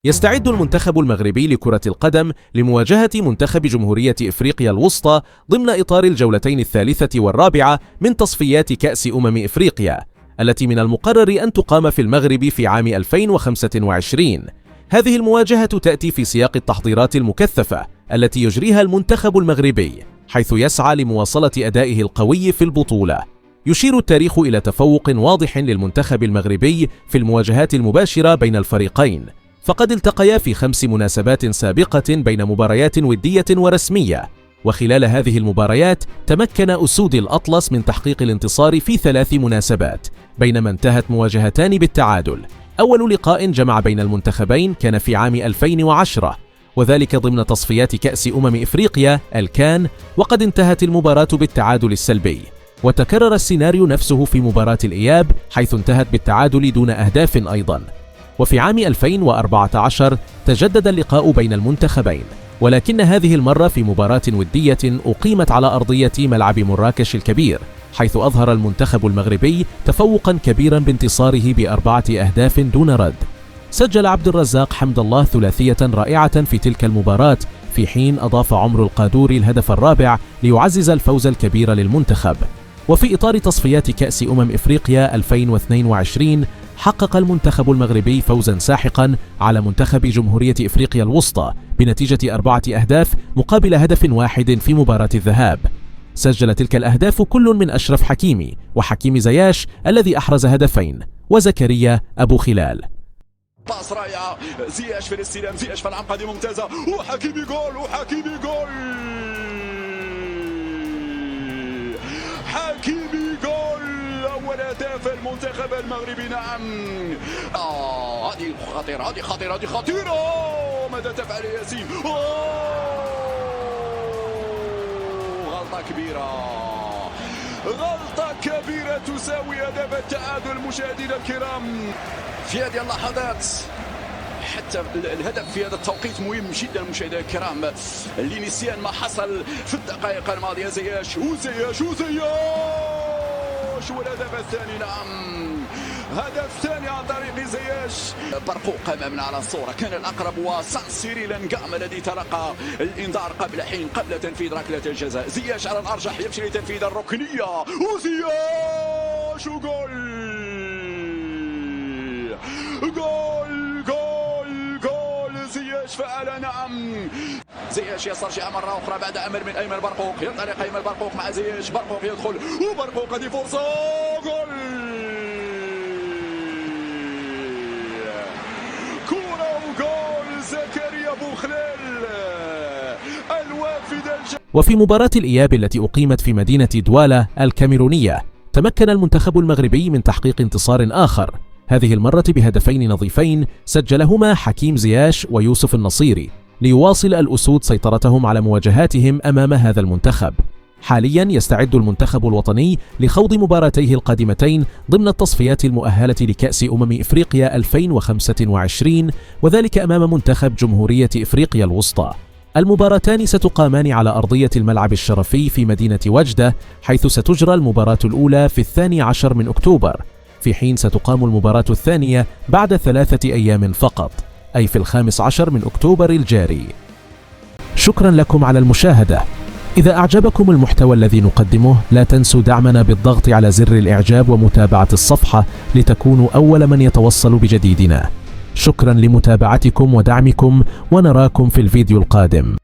يستعد المنتخب المغربي لكرة القدم لمواجهة منتخب جمهورية إفريقيا الوسطى ضمن إطار الجولتين الثالثة والرابعة من تصفيات كأس إفريقيا التي من المقرر أن تقام في المغرب في عام 2025. هذه المواجهة تأتي في سياق التحضيرات المكثفة التي يجريها المنتخب المغربي، حيث يسعى لمواصلة أدائه القوي في البطولة. يشير التاريخ إلى تفوق واضح للمنتخب المغربي في المواجهات المباشرة بين الفريقين، فقد التقيا في 5 مناسبات سابقة بين مباريات ودية ورسمية، وخلال هذه المباريات تمكن أسود الأطلس من تحقيق الانتصار في 3 مناسبات، بينما انتهت مواجهتان بالتعادل. أول لقاء جمع بين المنتخبين كان في عام 2010، وذلك ضمن تصفيات كأس إفريقيا الكان، وقد انتهت المباراة بالتعادل السلبي. وتكرر السيناريو نفسه في مباراة الإياب، حيث انتهت بالتعادل دون أهداف أيضا. وفي عام 2014 تجدد اللقاء بين المنتخبين، ولكن هذه المرة في مباراة ودية أقيمت على أرضية ملعب مراكش الكبير، حيث أظهر المنتخب المغربي تفوقا كبيرا بانتصاره ب4 أهداف دون رد. سجل عبد الرزاق حمد الله ثلاثية رائعة في تلك المباراة، في حين أضاف عمرو القادوري الهدف الرابع ليعزز الفوز الكبير للمنتخب. وفي إطار تصفيات كأس إفريقيا 2022 حقق المنتخب المغربي فوزا ساحقا على منتخب جمهورية إفريقيا الوسطى بنتيجة 4 أهداف مقابل هدف واحد في مباراة الذهاب. سجل تلك الأهداف كل من أشرف حكيمي وحكيم زياش الذي أحرز هدفين، وزكريا أبو خلال. باص رائعة، زياش في الاستلام، زياش في العمقة ممتازة، وحكيمي جول، وحكيمي جول، حكيمي جول، أول أهداف المنتخب المغربي. نعم، هذه خطيرة، هذه خطيرة، هذه خطيرة، ماذا تفعل ياسين؟ غلطة كبيرة، غلطة كبيرة تساوي هدف التعادل. مشاهدينا الكرام، في هذه اللحظات حتى الهدف في هذا التوقيت مهم جدا مشاهدينا الكرام، لنسيان ما حصل في الدقائق الماضية. زياش وزياش وزياش، والهدف الثاني. نعم، هدف ثاني عن طريق زياش. برقوق امامنا على الصورة، كان الاقرب وسانسيري لنقام الذي تلقى الانذار قبل حين، قبل تنفيذ ركلة الجزاء. زياش على الارجح يمشي لتنفيذ الركنية، وزياش وجول، جول جول جول. زياش فعل. نعم، زياش يسترجع مرة أخرى بعد أمر من أيمن برقوق، ينطلق أيمن برقوق مع زياش، برقوق يدخل، وبرقوق هذه فرصة، جول، كرة وجول. زكريا أبو خلال الوافد. وفي مباراة الإياب التي أقيمت في مدينة دوالا الكاميرونية تمكن المنتخب المغربي من تحقيق انتصار آخر، هذه المرة بهدفين نظيفين سجلهما حكيم زياش ويوسف النصيري، ليواصل الأسود سيطرتهم على مواجهاتهم أمام هذا المنتخب. حاليا يستعد المنتخب الوطني لخوض مباراتيه القادمتين ضمن التصفيات المؤهلة لكأس إفريقيا 2025، وذلك أمام منتخب جمهورية إفريقيا الوسطى. المباراتان ستقامان على أرضية الملعب الشرفي في مدينة وجدة، حيث ستجرى المباراة الأولى في 12 من أكتوبر، في حين ستقام المباراة الثانية بعد 3 أيام فقط، أي في 15 من أكتوبر الجاري. شكرا لكم على المشاهدة. إذا أعجبكم المحتوى الذي نقدمه لا تنسوا دعمنا بالضغط على زر الإعجاب ومتابعة الصفحة لتكونوا أول من يتوصل بجديدنا. شكرا لمتابعتكم ودعمكم، ونراكم في الفيديو القادم.